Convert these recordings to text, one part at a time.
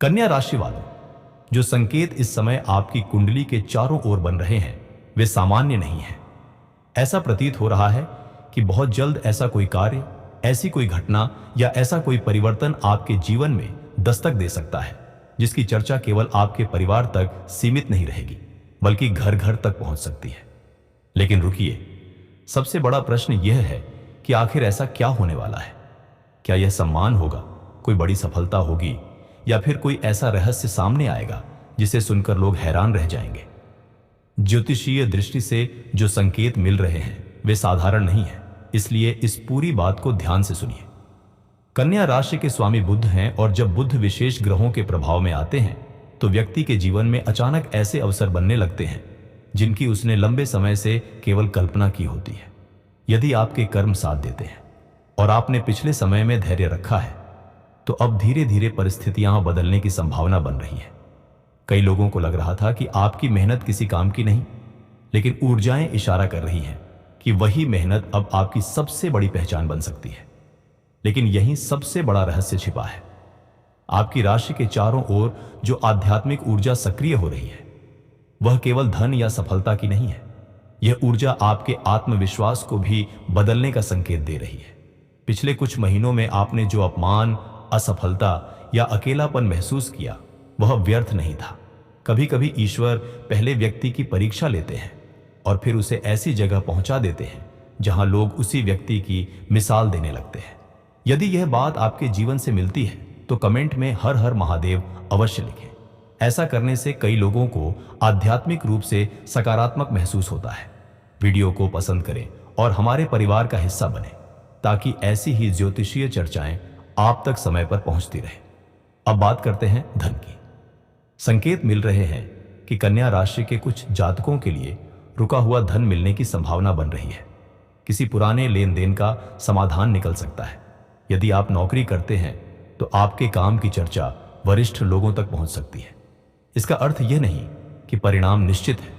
कन्या राशि वालों, जो संकेत इस समय आपकी कुंडली के चारों ओर बन रहे हैं वे सामान्य नहीं हैं। ऐसा प्रतीत हो रहा है कि बहुत जल्द ऐसा कोई कार्य, ऐसी कोई घटना या ऐसा कोई परिवर्तन आपके जीवन में दस्तक दे सकता है जिसकी चर्चा केवल आपके परिवार तक सीमित नहीं रहेगी बल्कि घर घर तक पहुंच सकती है। लेकिन रुकिए, सबसे बड़ा प्रश्न यह है कि आखिर ऐसा क्या होने वाला है। क्या यह सम्मान होगा, कोई बड़ी सफलता होगी, या फिर कोई ऐसा रहस्य सामने आएगा जिसे सुनकर लोग हैरान रह जाएंगे। ज्योतिषीय दृष्टि से जो संकेत मिल रहे हैं वे साधारण नहीं है, इसलिए इस पूरी बात को ध्यान से सुनिए। कन्या राशि के स्वामी बुध हैं और जब बुध विशेष ग्रहों के प्रभाव में आते हैं तो व्यक्ति के जीवन में अचानक ऐसे अवसर बनने लगते हैं जिनकी उसने लंबे समय से केवल कल्पना की होती है। यदि आपके कर्म साथ देते हैं और आपने पिछले समय में धैर्य रखा है तो अब धीरे धीरे परिस्थितियां बदलने की संभावना बन रही है। कई लोगों को लग रहा था कि आपकी मेहनत किसी काम की नहीं, लेकिन ऊर्जाएं इशारा कर रही हैं कि वही मेहनत अब आपकी सबसे बड़ी पहचान बन सकती है। लेकिन यहीं सबसे बड़ा रहस्य छिपा है। आपकी राशि के चारों ओर जो आध्यात्मिक ऊर्जा सक्रिय हो रही है वह केवल धन या सफलता की नहीं है। यह ऊर्जा आपके आत्मविश्वास को भी बदलने का संकेत दे रही है। पिछले कुछ महीनों में आपने जो अपमान, असफलता या अकेलापन महसूस किया वह व्यर्थ नहीं था। कभी कभी ईश्वर पहले व्यक्ति की परीक्षा लेते हैं और फिर उसे ऐसी जगह पहुंचा देते हैं जहां लोग उसी व्यक्ति की मिसाल देने लगते हैं। यदि यह बात आपके जीवन से मिलती है तो कमेंट में हर हर महादेव अवश्य लिखें। ऐसा करने से कई लोगों को आध्यात्मिक रूप से सकारात्मक महसूस होता है। वीडियो को पसंद करें और हमारे परिवार का हिस्सा बने ताकि ऐसी ही ज्योतिषीय चर्चाएं आप तक समय पर पहुंचती रहे। अब बात करते हैं धन की। संकेत मिल रहे हैं कि कन्या राशि के कुछ जातकों के लिए रुका हुआ धन मिलने की संभावना बन रही है। किसी पुराने लेन देन का समाधान निकल सकता है। यदि आप नौकरी करते हैं तो आपके काम की चर्चा वरिष्ठ लोगों तक पहुंच सकती है। इसका अर्थ यह नहीं कि परिणाम निश्चित है,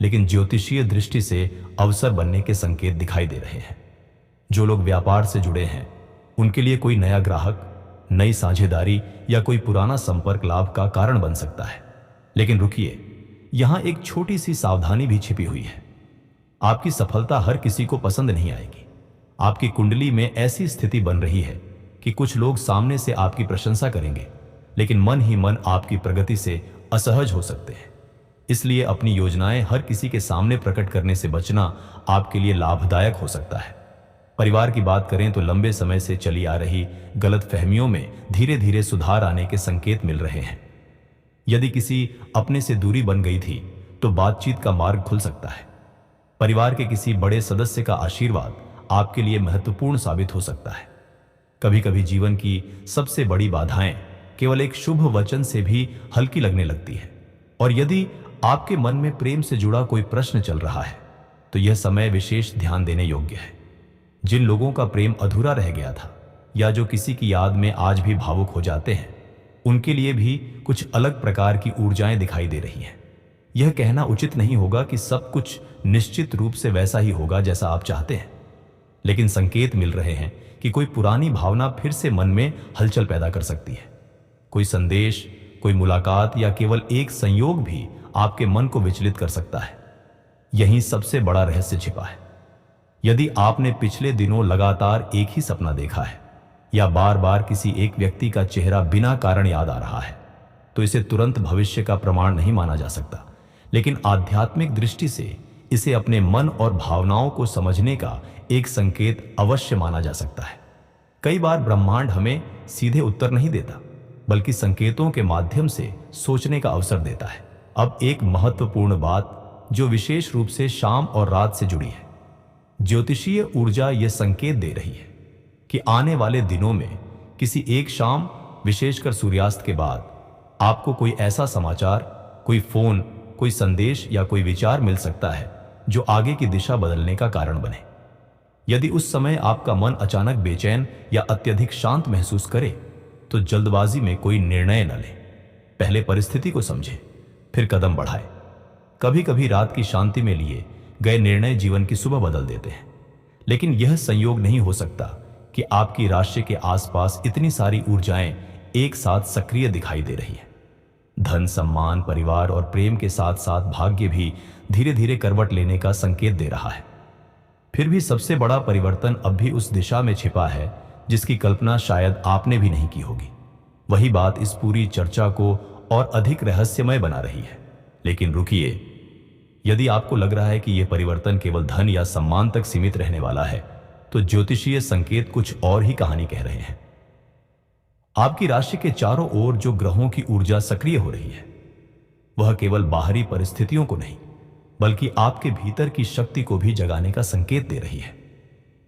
लेकिन ज्योतिषीय दृष्टि से अवसर बनने के संकेत दिखाई दे रहे हैं। जो लोग व्यापार से जुड़े हैं उनके लिए कोई नया ग्राहक, नई साझेदारी या कोई पुराना संपर्क लाभ का कारण बन सकता है। लेकिन रुकिए, यहां एक छोटी सी सावधानी भी छिपी हुई है। आपकी सफलता हर किसी को पसंद नहीं आएगी। आपकी कुंडली में ऐसी स्थिति बन रही है कि कुछ लोग सामने से आपकी प्रशंसा करेंगे, लेकिन मन ही मन आपकी प्रगति से असहज हो सकते हैं। इसलिए अपनी योजनाएं हर किसी के सामने प्रकट करने से बचना आपके लिए लाभदायक हो सकता है। परिवार की बात करें तो लंबे समय से चली आ रही गलतफहमियों में धीरे धीरे सुधार आने के संकेत मिल रहे हैं। यदि किसी अपने से दूरी बन गई थी तो बातचीत का मार्ग खुल सकता है। परिवार के किसी बड़े सदस्य का आशीर्वाद आपके लिए महत्वपूर्ण साबित हो सकता है। कभी कभी जीवन की सबसे बड़ी बाधाएं केवल एक शुभ वचन से भी हल्की लगने लगती है। और यदि आपके मन में प्रेम से जुड़ा कोई प्रश्न चल रहा है तो यह समय विशेष ध्यान देने योग्य है। जिन लोगों का प्रेम अधूरा रह गया था या जो किसी की याद में आज भी भावुक हो जाते हैं, उनके लिए भी कुछ अलग प्रकार की ऊर्जाएं दिखाई दे रही हैं। यह कहना उचित नहीं होगा कि सब कुछ निश्चित रूप से वैसा ही होगा जैसा आप चाहते हैं, लेकिन संकेत मिल रहे हैं कि कोई पुरानी भावना फिर से मन में हलचल पैदा कर सकती है। कोई संदेश, कोई मुलाकात या केवल एक संयोग भी आपके मन को विचलित कर सकता है। यहीं सबसे बड़ा रहस्य छिपा है। यदि आपने पिछले दिनों लगातार एक ही सपना देखा है या बार बार किसी एक व्यक्ति का चेहरा बिना कारण याद आ रहा है तो इसे तुरंत भविष्य का प्रमाण नहीं माना जा सकता, लेकिन आध्यात्मिक दृष्टि से इसे अपने मन और भावनाओं को समझने का एक संकेत अवश्य माना जा सकता है। कई बार ब्रह्मांड हमें सीधे उत्तर नहीं देता बल्कि संकेतों के माध्यम से सोचने का अवसर देता है। अब एक महत्वपूर्ण बात जो विशेष रूप से शाम और रात से जुड़ी है। ज्योतिषीय ऊर्जा यह संकेत दे रही है कि आने वाले दिनों में किसी एक शाम, विशेषकर सूर्यास्त के बाद, आपको कोई ऐसा समाचार, कोई फोन, कोई संदेश या कोई विचार मिल सकता है जो आगे की दिशा बदलने का कारण बने। यदि उस समय आपका मन अचानक बेचैन या अत्यधिक शांत महसूस करे तो जल्दबाजी में कोई निर्णय न लें। पहले परिस्थिति को समझें, फिर कदम बढ़ाएं। कभी कभी रात की शांति में लिए गए निर्णय जीवन की सुबह बदल देते हैं। लेकिन यह संयोग नहीं हो सकता कि आपकी राशि के आसपास इतनी सारी ऊर्जाएं एक साथ सक्रिय दिखाई दे रही है। धन, सम्मान, परिवार और प्रेम के साथ साथ भाग्य भी धीरे धीरे करवट लेने का संकेत दे रहा है। फिर भी सबसे बड़ा परिवर्तन अब भी उस दिशा में छिपा है जिसकी कल्पना शायद आपने भी नहीं की होगी। वही बात इस पूरी चर्चा को और अधिक रहस्यमय बना रही है। लेकिन रुकिए, यदि आपको लग रहा है कि यह परिवर्तन केवल धन या सम्मान तक सीमित रहने वाला है, तो ज्योतिषीय संकेत कुछ और ही कहानी कह रहे हैं। आपकी राशि के चारों ओर जो ग्रहों की ऊर्जा सक्रिय हो रही है, वह केवल बाहरी परिस्थितियों को नहीं, बल्कि आपके भीतर की शक्ति को भी जगाने का संकेत दे रही है।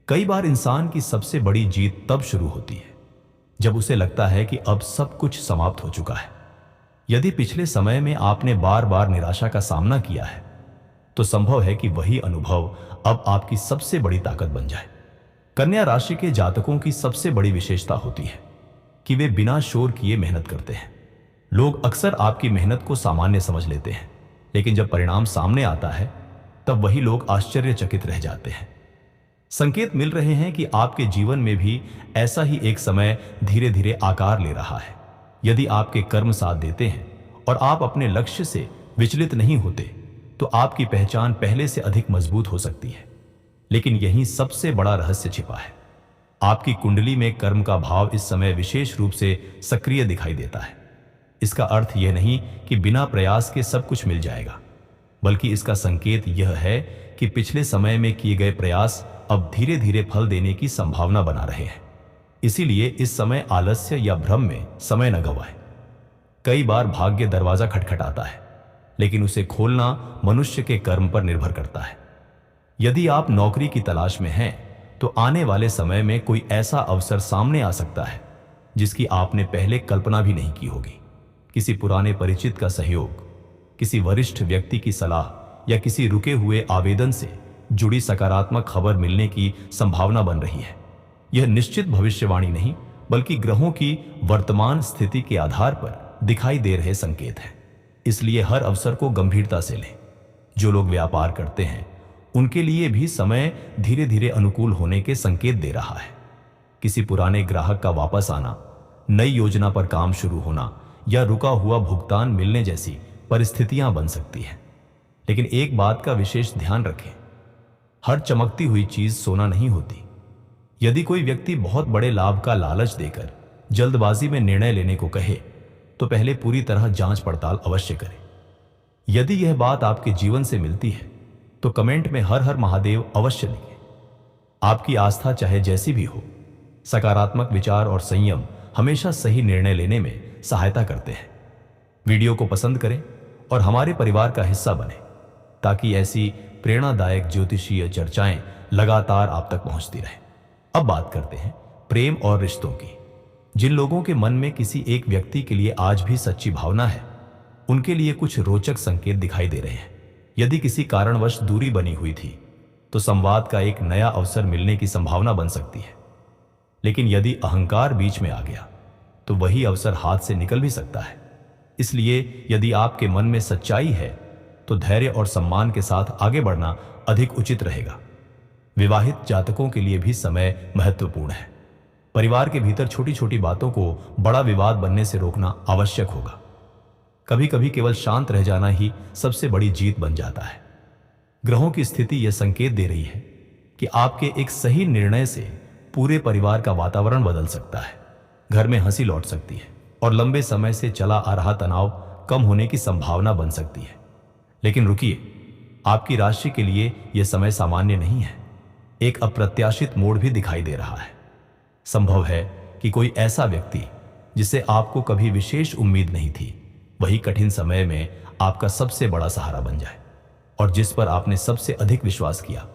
कई बार इंसान की सबसे बड़ी जीत तब शुरू होती है जब उसे लगता है कि अब सब कुछ समाप्त हो चुका है। यदि पिछले समय में आपने बार बार निराशा का सामना किया है, तो संभव है कि वही अनुभव अब आपकी सबसे बड़ी ताकत बन जाए। कन्या राशि के जातकों की सबसे बड़ी विशेषता होती है कि वे बिना शोर किए मेहनत करते हैं। लोग अक्सर आपकी मेहनत को सामान्य समझ लेते हैं, लेकिन जब परिणाम सामने आता है तब वही लोग आश्चर्यचकित रह जाते हैं। संकेत मिल रहे हैं कि आपके जीवन में भी ऐसा ही एक समय धीरे धीरे आकार ले रहा है। यदि आपके कर्म साथ देते हैं और आप अपने लक्ष्य से विचलित नहीं होते, तो आपकी पहचान पहले से अधिक मजबूत हो सकती है। लेकिन यहीं सबसे बड़ा रहस्य छिपा है। आपकी कुंडली में कर्म का भाव इस समय विशेष रूप से सक्रिय दिखाई देता है। इसका अर्थ यह नहीं कि बिना प्रयास के सब कुछ मिल जाएगा, बल्कि इसका संकेत यह है कि पिछले समय में किए गए प्रयास अब धीरे धीरे फल देने की संभावना बना रहे हैं। इसीलिए इस समय आलस्य या भ्रम में समय न गवाएं। कई बार भाग्य दरवाजा खटखटाता है, लेकिन उसे खोलना मनुष्य के कर्म पर निर्भर करता है। यदि आप नौकरी की तलाश में हैं, तो आने वाले समय में कोई ऐसा अवसर सामने आ सकता है जिसकी आपने पहले कल्पना भी नहीं की होगी। किसी पुराने परिचित का सहयोग, किसी वरिष्ठ व्यक्ति की सलाह या किसी रुके हुए आवेदन से जुड़ी सकारात्मक खबर मिलने की संभावना बन रही है। यह निश्चित भविष्यवाणी नहीं, बल्कि ग्रहों की वर्तमान स्थिति के आधार पर दिखाई दे रहे संकेत हैं। इसलिए हर अवसर को गंभीरता से लें। जो लोग व्यापार करते हैं, उनके लिए भी समय धीरे धीरे अनुकूल होने के संकेत दे रहा है। किसी पुराने ग्राहक का वापस आना, नई योजना पर काम शुरू होना या रुका हुआ भुगतान मिलने जैसी परिस्थितियां बन सकती हैं। लेकिन एक बात का विशेष ध्यान रखें, हर चमकती हुई चीज सोना नहीं होती। यदि कोई व्यक्ति बहुत बड़े लाभ का लालच देकर जल्दबाजी में निर्णय लेने को कहे, तो पहले पूरी तरह जांच पड़ताल अवश्य करें। यदि यह बात आपके जीवन से मिलती है, तो कमेंट में हर हर महादेव अवश्य लिखें। आपकी आस्था चाहे जैसी भी हो, सकारात्मक विचार और संयम हमेशा सही निर्णय लेने में सहायता करते हैं। वीडियो को पसंद करें और हमारे परिवार का हिस्सा बने, ताकि ऐसी प्रेरणादायक ज्योतिषीय चर्चाएं लगातार आप तक पहुंचती रहें। अब बात करते हैं प्रेम और रिश्तों की। जिन लोगों के मन में किसी एक व्यक्ति के लिए आज भी सच्ची भावना है, उनके लिए कुछ रोचक संकेत दिखाई दे रहे हैं। यदि किसी कारणवश दूरी बनी हुई थी, तो संवाद का एक नया अवसर मिलने की संभावना बन सकती है। लेकिन यदि अहंकार बीच में आ गया, तो वही अवसर हाथ से निकल भी सकता है। इसलिए यदि आपके मन में सच्चाई है, तो धैर्य और सम्मान के साथ आगे बढ़ना अधिक उचित रहेगा। विवाहित जातकों के लिए भी समय महत्वपूर्ण है। परिवार के भीतर छोटी छोटी बातों को बड़ा विवाद बनने से रोकना आवश्यक होगा। कभी कभी केवल शांत रह जाना ही सबसे बड़ी जीत बन जाता है। ग्रहों की स्थिति यह संकेत दे रही है कि आपके एक सही निर्णय से पूरे परिवार का वातावरण बदल सकता है। घर में हंसी लौट सकती है और लंबे समय से चला आ रहा तनाव कम होने की संभावना बन सकती है। लेकिन रुकिए, आपकी राशि के लिए यह समय सामान्य नहीं है। एक अप्रत्याशित मोड़ भी दिखाई दे रहा है। संभव है कि कोई ऐसा व्यक्ति जिसे आपको कभी विशेष उम्मीद नहीं थी, वही कठिन समय में आपका सबसे बड़ा सहारा बन जाए। और जिस पर आपने सबसे अधिक विश्वास किया,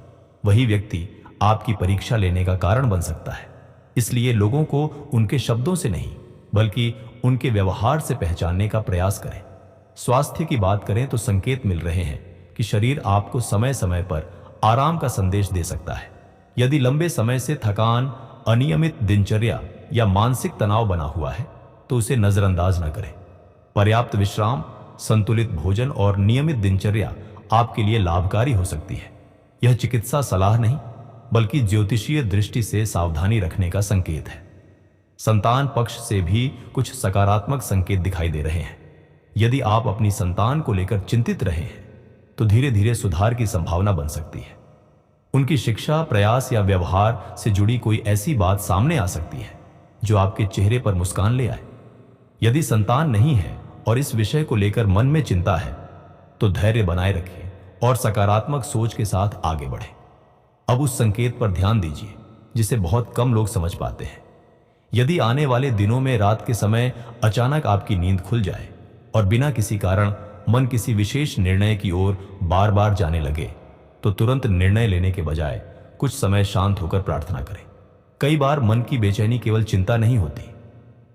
वही व्यक्ति आपकी परीक्षा लेने का कारण बन सकता है। इसलिए लोगों को उनके शब्दों से नहीं, बल्कि उनके व्यवहार से पहचानने का प्रयास करें। स्वास्थ्य की बात करें तो संकेत मिल रहे हैं कि शरीर आपको समय समय पर आराम का संदेश दे सकता है। यदि लंबे समय से थकान, अनियमित दिनचर्या या मानसिक तनाव बना हुआ है, तो उसे नजरअंदाज न करें। पर्याप्त विश्राम, संतुलित भोजन और नियमित दिनचर्या आपके लिए लाभकारी हो सकती है। यह चिकित्सा सलाह नहीं, बल्कि ज्योतिषीय दृष्टि से सावधानी रखने का संकेत है। संतान पक्ष से भी कुछ सकारात्मक संकेत दिखाई दे रहे हैं। यदि आप अपनी संतान को लेकर चिंतित रहे हैं तो धीरे धीरे सुधार की संभावना बन सकती है। उनकी शिक्षा, प्रयास या व्यवहार से जुड़ी कोई ऐसी बात सामने आ सकती है जो आपके चेहरे पर मुस्कान ले आए। यदि संतान नहीं है और इस विषय को लेकर मन में चिंता है तो धैर्य बनाए रखें और सकारात्मक सोच के साथ आगे बढ़ें। अब उस संकेत पर ध्यान दीजिए जिसे बहुत कम लोग समझ पाते हैं। यदि आने वाले दिनों में रात के समय अचानक आपकी नींद खुल जाए और बिना किसी कारण मन किसी विशेष निर्णय की ओर बार बार जाने लगे तो तुरंत निर्णय लेने के बजाय कुछ समय शांत होकर प्रार्थना करें। कई बार मन की बेचैनी केवल चिंता नहीं होती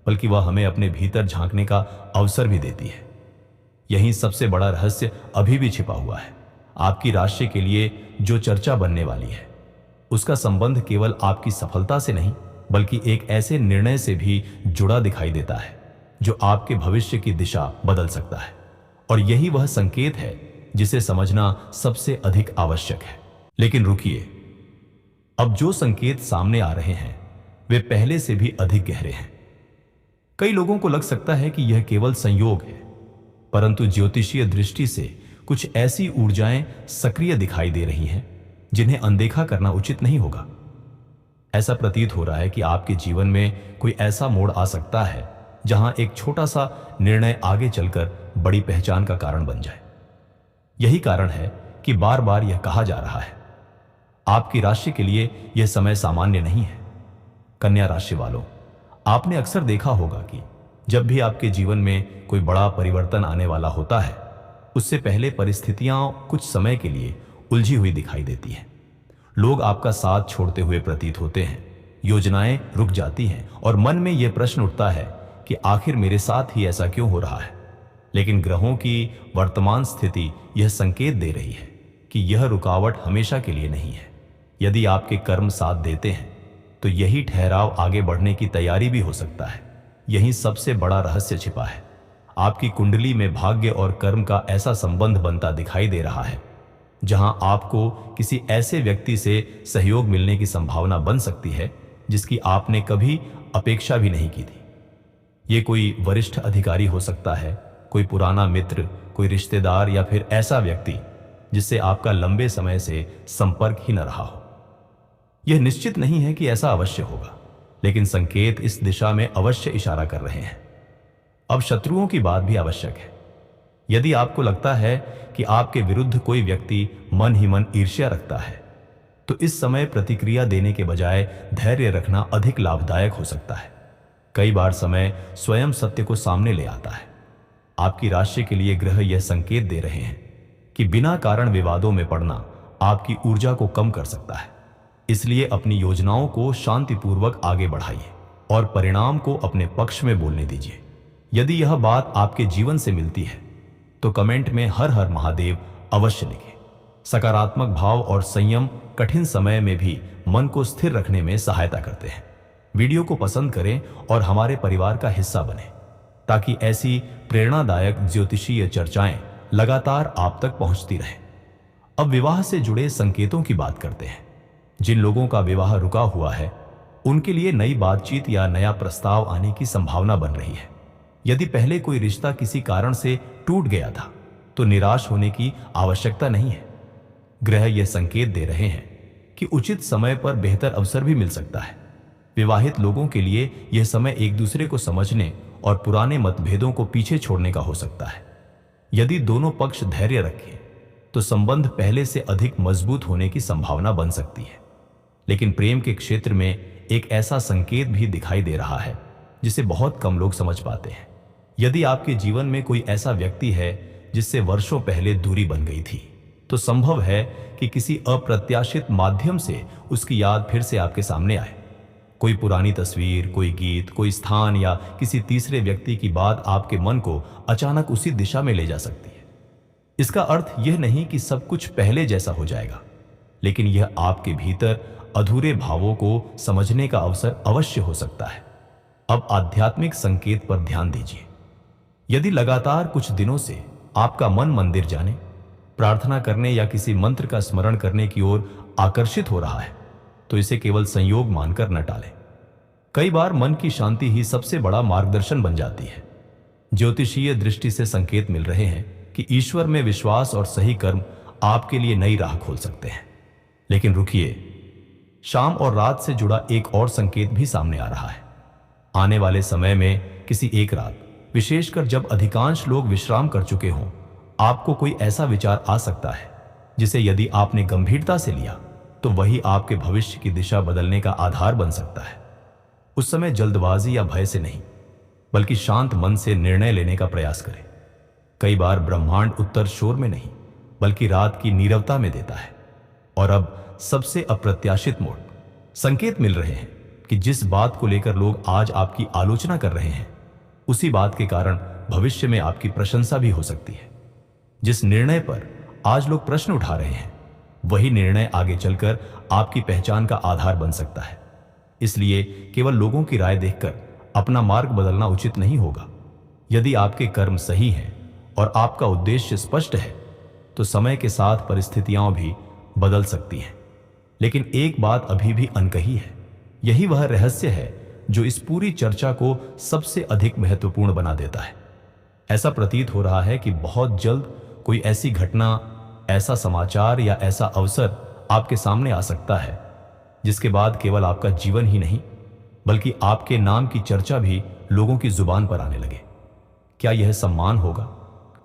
बल्कि वह हमें अपने भीतर झांकने का अवसर भी देती है। यही सबसे बड़ा रहस्य अभी भी छिपा हुआ है। आपकी राशि के लिए जो चर्चा बनने वाली है उसका संबंध केवल आपकी सफलता से नहीं बल्कि एक ऐसे निर्णय से भी जुड़ा दिखाई देता है जो आपके भविष्य की दिशा बदल सकता है। और यही वह संकेत है जिसे समझना सबसे अधिक आवश्यक है। लेकिन रुकिए, अब जो संकेत सामने आ रहे हैं वे पहले से भी अधिक गहरे हैं। कई लोगों को लग सकता है कि यह केवल संयोग है, परंतु ज्योतिषीय दृष्टि से कुछ ऐसी ऊर्जाएं सक्रिय दिखाई दे रही हैं जिन्हें अनदेखा करना उचित नहीं होगा। ऐसा प्रतीत हो रहा है कि आपके जीवन में कोई ऐसा मोड़ आ सकता है जहां एक छोटा सा निर्णय आगे चलकर बड़ी पहचान का कारण बन जाए। यही कारण है कि बार बार यह कहा जा रहा है, आपकी राशि के लिए यह समय सामान्य नहीं है। कन्या राशि वालों, आपने अक्सर देखा होगा कि जब भी आपके जीवन में कोई बड़ा परिवर्तन आने वाला होता है उससे पहले परिस्थितियां कुछ समय के लिए उलझी हुई दिखाई देती हैं। लोग आपका साथ छोड़ते हुए प्रतीत होते हैं, योजनाएं रुक जाती हैं और मन में यह प्रश्न उठता है कि आखिर मेरे साथ ही ऐसा क्यों हो रहा है। लेकिन ग्रहों की वर्तमान स्थिति यह संकेत दे रही है कि यह रुकावट हमेशा के लिए नहीं है। यदि आपके कर्म साथ देते हैं तो यही ठहराव आगे बढ़ने की तैयारी भी हो सकता है। यही सबसे बड़ा रहस्य छिपा है। आपकी कुंडली में भाग्य और कर्म का ऐसा संबंध बनता दिखाई दे रहा है जहां आपको किसी ऐसे व्यक्ति से सहयोग मिलने की संभावना बन सकती है जिसकी आपने कभी अपेक्षा भी नहीं की थी। ये कोई वरिष्ठ अधिकारी हो सकता है, कोई पुराना मित्र, कोई रिश्तेदार या फिर ऐसा व्यक्ति जिससे आपका लंबे समय से संपर्क ही न रहा हो। यह निश्चित नहीं है कि ऐसा अवश्य होगा, लेकिन संकेत इस दिशा में अवश्य इशारा कर रहे हैं। अब शत्रुओं की बात भी आवश्यक है। यदि आपको लगता है कि आपके विरुद्ध कोई व्यक्ति मन ही मन ईर्ष्या रखता है तो इस समय प्रतिक्रिया देने के बजाय धैर्य रखना अधिक लाभदायक हो सकता है। कई बार समय स्वयं सत्य को सामने ले आता है। आपकी राशि के लिए ग्रह यह संकेत दे रहे हैं कि बिना कारण विवादों में पड़ना आपकी ऊर्जा को कम कर सकता है। इसलिए अपनी योजनाओं को शांतिपूर्वक आगे बढ़ाइए और परिणाम को अपने पक्ष में बोलने दीजिए। यदि यह बात आपके जीवन से मिलती है तो कमेंट में हर हर महादेव अवश्य लिखें। सकारात्मक भाव और संयम कठिन समय में भी मन को स्थिर रखने में सहायता करते हैं। वीडियो को पसंद करें और हमारे परिवार का हिस्सा बनें ताकि ऐसी प्रेरणादायक ज्योतिषीय चर्चाएं लगातार आप तक पहुंचती रहें। अब विवाह से जुड़े संकेतों की बात करते हैं। जिन लोगों का विवाह रुका हुआ है उनके लिए नई बातचीत या नया प्रस्ताव आने की संभावना बन रही है। यदि पहले कोई रिश्ता किसी कारण से टूट गया था तो निराश होने की आवश्यकता नहीं है। ग्रह यह संकेत दे रहे हैं कि उचित समय पर बेहतर अवसर भी मिल सकता है। विवाहित लोगों के लिए यह समय एक दूसरे को समझने और पुराने मतभेदों को पीछे छोड़ने का हो सकता है। यदि दोनों पक्ष धैर्य रखें तो संबंध पहले से अधिक मजबूत होने की संभावना बन सकती है। लेकिन प्रेम के क्षेत्र में एक ऐसा संकेत भी दिखाई दे रहा है जिसे बहुत कम लोग समझ पाते हैं। यदि आपके जीवन में कोई ऐसा व्यक्ति है जिससे वर्षों पहले दूरी बन गई थी तो संभव है कि किसी अप्रत्याशित माध्यम से उसकी याद फिर से आपके सामने आए। कोई पुरानी तस्वीर, कोई गीत, कोई स्थान या किसी तीसरे व्यक्ति की बात आपके मन को अचानक उसी दिशा में ले जा सकती है। इसका अर्थ यह नहीं कि सब कुछ पहले जैसा हो जाएगा, लेकिन यह आपके भीतर अधूरे भावों को समझने का अवसर अवश्य हो सकता है। अब आध्यात्मिक संकेत पर ध्यान दीजिए। यदि लगातार कुछ दिनों से आपका मन मंदिर जाने, प्रार्थना करने या किसी मंत्र का स्मरण करने की ओर आकर्षित हो रहा है तो इसे केवल संयोग मानकर न टालें। कई बार मन की शांति ही सबसे बड़ा मार्गदर्शन बन जाती है। ज्योतिषीय दृष्टि से संकेत मिल रहे हैं कि ईश्वर में विश्वास और सही कर्म आपके लिए नई राह खोल सकते हैं। लेकिन रुकिए, शाम और रात से जुड़ा एक और संकेत भी सामने आ रहा है। आने वाले समय में किसी एक रात, विशेषकर जब अधिकांश लोग विश्राम कर चुके हों, आपको कोई ऐसा विचार आ सकता है जिसे यदि आपने गंभीरता से लिया तो वही आपके भविष्य की दिशा बदलने का आधार बन सकता है। उस समय जल्दबाजी या भय से नहीं, बल्कि शांत मन से निर्णय लेने का प्रयास करें। कई बार ब्रह्मांड उत्तर शोर में नहीं, बल्कि रात की नीरवता में देता है। और अब सबसे अप्रत्याशित मोड़, संकेत मिल रहे हैं कि जिस बात को लेकर लोग आज आपकी आलोचना कर रहे हैं, उसी बात के कारण भविष्य में आपकी प्रशंसा भी हो सकती है। जिस निर्णय पर आज लोग प्रश्न उठा रहे हैं, वही निर्णय आगे चलकर आपकी पहचान का आधार बन सकता है। इसलिए केवल लोगों की राय देखकर अपना मार्ग बदलना उचित नहीं होगा। यदि आपके कर्म सही हैं और आपका उद्देश्य स्पष्ट है, तो समय के साथ परिस्थितियां भी बदल सकती हैं। लेकिन एक बात अभी भी अनकही है। यही वह रहस्य है जो इस पूरी चर्चा को सबसे अधिक महत्वपूर्ण बना देता है। ऐसा प्रतीत हो रहा है कि बहुत जल्द कोई ऐसी घटना, ऐसा समाचार या ऐसा अवसर आपके सामने आ सकता है जिसके बाद केवल आपका जीवन ही नहीं, बल्कि आपके नाम की चर्चा भी लोगों की जुबान पर आने लगे। क्या यह सम्मान होगा,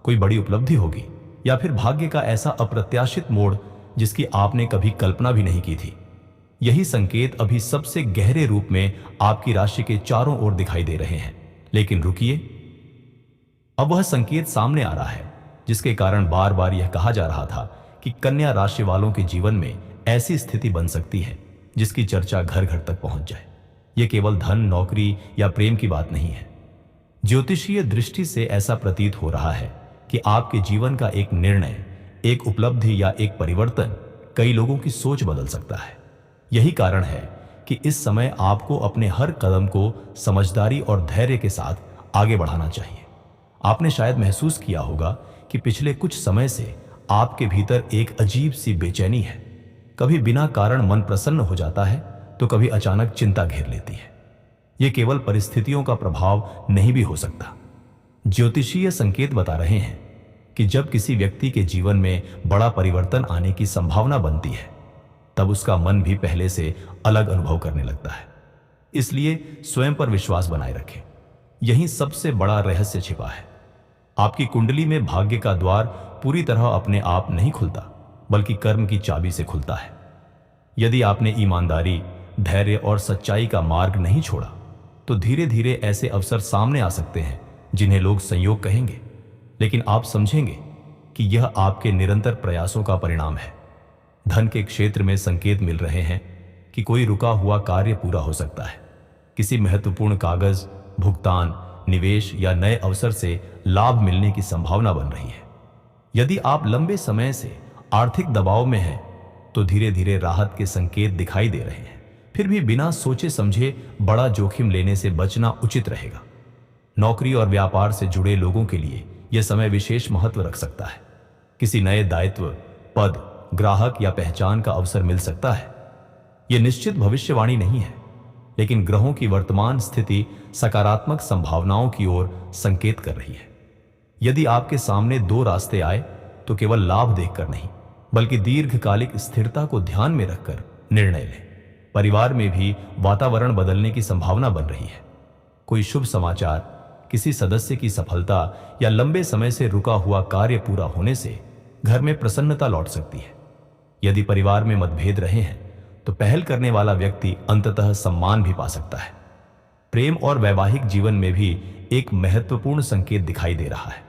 कोई बड़ी उपलब्धि होगी, या फिर भाग्य का ऐसा अप्रत्याशित मोड़ जिसकी आपने कभी कल्पना भी नहीं की थी? यही संकेत अभी सबसे गहरे रूप में आपकी राशि के चारों ओर दिखाई दे रहे हैं। लेकिन रुकिए, अब वह संकेत सामने आ रहा है जिसके कारण बार बार यह कहा जा रहा था कि कन्या राशि वालों के जीवन में ऐसी स्थिति बन सकती है जिसकी चर्चा घर घर तक पहुंच जाए। यह केवल धन, नौकरी या प्रेम की बात नहीं है। ज्योतिषीय दृष्टि से ऐसा प्रतीत हो रहा है कि आपके जीवन का एक निर्णय, एक उपलब्धि या एक परिवर्तन कई लोगों की सोच बदल सकता है। यही कारण है कि इस समय आपको अपने हर कदम को समझदारी और धैर्य के साथ आगे बढ़ाना चाहिए। आपने शायद महसूस किया होगा कि पिछले कुछ समय से आपके भीतर एक अजीब सी बेचैनी है। कभी बिना कारण मन प्रसन्न हो जाता है, तो कभी अचानक चिंता घेर लेती है। यह केवल परिस्थितियों का प्रभाव नहीं भी हो सकता। ज्योतिषीय संकेत बता रहे हैं कि जब किसी व्यक्ति के जीवन में बड़ा परिवर्तन आने की संभावना बनती है, तब उसका मन भी पहले से अलग अनुभव करने लगता है। इसलिए स्वयं पर विश्वास बनाए रखें। यही सबसे बड़ा रहस्य छिपा है। आपकी कुंडली में भाग्य का द्वार पूरी तरह अपने आप नहीं खुलता, बल्कि कर्म की चाबी से खुलता है। यदि आपने ईमानदारी, धैर्य और सच्चाई का मार्ग नहीं छोड़ा, तो धीरे धीरे ऐसे अवसर सामने आ सकते हैं जिन्हें लोग संयोग कहेंगे, लेकिन आप समझेंगे कि यह आपके निरंतर प्रयासों का परिणाम है। धन के क्षेत्र में संकेत मिल रहे हैं कि कोई रुका हुआ कार्य पूरा हो सकता है। किसी महत्वपूर्ण कागज, भुगतान, निवेश या नए अवसर से लाभ मिलने की संभावना बन रही है। यदि आप लंबे समय से आर्थिक दबाव में हैं, तो धीरे धीरे राहत के संकेत दिखाई दे रहे हैं। फिर भी बिना सोचे समझे बड़ा जोखिम लेने से बचना उचित रहेगा। नौकरी और व्यापार से जुड़े लोगों के लिए यह समय विशेष महत्व रख सकता है। किसी नए दायित्व, पद, ग्राहक या पहचान का अवसर मिल सकता है। यह निश्चित भविष्यवाणी नहीं है, लेकिन ग्रहों की वर्तमान स्थिति सकारात्मक संभावनाओं की ओर संकेत कर रही है। यदि आपके सामने दो रास्ते आए, तो केवल लाभ देखकर नहीं, बल्कि दीर्घकालिक स्थिरता को ध्यान में रखकर निर्णय लें। परिवार में भी वातावरण बदलने की संभावना बन रही है। कोई शुभ समाचार, किसी सदस्य की सफलता या लंबे समय से रुका हुआ कार्य पूरा होने से घर में प्रसन्नता लौट सकती है। यदि परिवार में मतभेद रहे हैं, तो पहल करने वाला व्यक्ति अंततः सम्मान भी पा सकता है। प्रेम और वैवाहिक जीवन में भी एक महत्वपूर्ण संकेत दिखाई दे रहा है।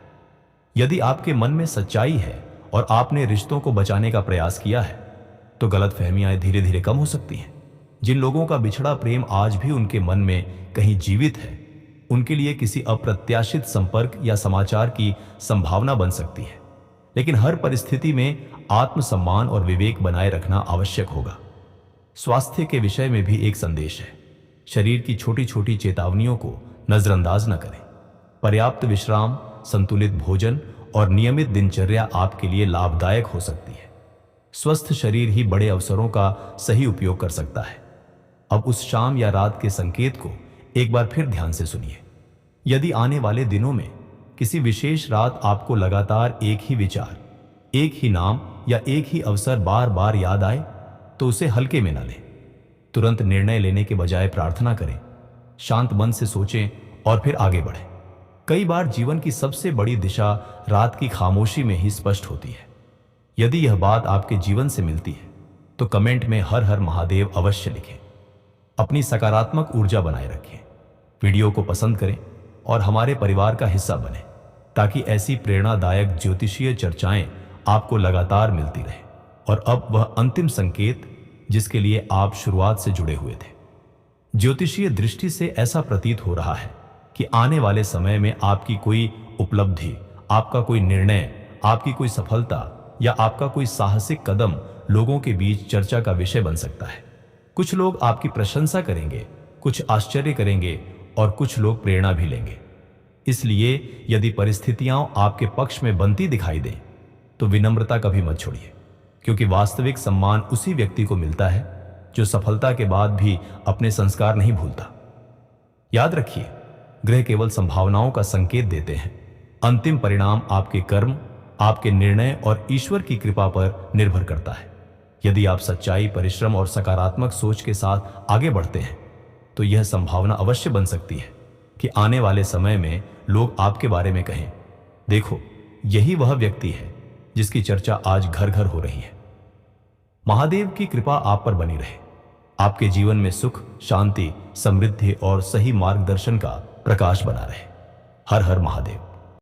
यदि आपके मन में सच्चाई है और आपने रिश्तों को बचाने का प्रयास किया है, तो गलतफहमियां धीरे धीरे कम हो सकती हैं। जिन लोगों का बिछड़ा प्रेम आज भी उनके मन में कहीं जीवित है, उनके लिए किसी अप्रत्याशित संपर्क या समाचार की संभावना बन सकती है। लेकिन हर परिस्थिति में आत्मसम्मान और विवेक बनाए रखना आवश्यक होगा। स्वास्थ्य के विषय में भी एक संदेश है। शरीर की छोटी छोटी चेतावनियों को नजरअंदाज न करें। पर्याप्त विश्राम, संतुलित भोजन और नियमित दिनचर्या आपके लिए लाभदायक हो सकती है। स्वस्थ शरीर ही बड़े अवसरों का सही उपयोग कर सकता है। अब उस शाम या रात के संकेत को एक बार फिर ध्यान से सुनिए। यदि आने वाले दिनों में किसी विशेष रात आपको लगातार एक ही विचार, एक ही नाम या एक ही अवसर बार बार याद आए, तो उसे हल्के में न लें। तुरंत निर्णय लेने के बजाय प्रार्थना करें, शांत मन से सोचें और फिर आगे बढ़ें। कई बार जीवन की सबसे बड़ी दिशा रात की खामोशी में ही स्पष्ट होती है। यदि यह बात आपके जीवन से मिलती है तो कमेंट में हर हर महादेव अवश्य लिखें। अपनी सकारात्मक ऊर्जा बनाए रखें, वीडियो को पसंद करें और हमारे परिवार का हिस्सा बनें, ताकि ऐसी प्रेरणादायक ज्योतिषीय चर्चाएं आपको लगातार मिलती रहें। और अब वह अंतिम संकेत जिसके लिए आप शुरुआत से जुड़े हुए थे। ज्योतिषीय दृष्टि से ऐसा प्रतीत हो रहा है कि आने वाले समय में आपकी कोई उपलब्धि, आपका कोई निर्णय, आपकी कोई सफलता या आपका कोई साहसिक कदम लोगों के बीच चर्चा का विषय बन सकता है। कुछ लोग आपकी प्रशंसा करेंगे, कुछ आश्चर्य करेंगे और कुछ लोग प्रेरणा भी लेंगे। इसलिए यदि परिस्थितियां आपके पक्ष में बनती दिखाई दें तो विनम्रता कभी मत छोड़िए, क्योंकि वास्तविक सम्मान उसी व्यक्ति को मिलता है जो सफलता के बाद भी अपने संस्कार नहीं भूलता। याद रखिए, ग्रह केवल संभावनाओं का संकेत देते हैं। अंतिम परिणाम आपके कर्म, आपके निर्णय और ईश्वर की कृपा पर निर्भर करता है। यदि आप सच्चाई, परिश्रम और सकारात्मक सोच के साथ आगे बढ़ते हैं तो यह संभावना अवश्य बन सकती है कि आने वाले समय में लोग आपके बारे में कहें, देखो, यही वह व्यक्ति है जिसकी चर्चा आज घर घर हो रही है। महादेव की कृपा आप पर बनी रहे। आपके जीवन में सुख, शांति, समृद्धि और सही मार्गदर्शन का प्रकाश बना रहे। हर हर महादेव।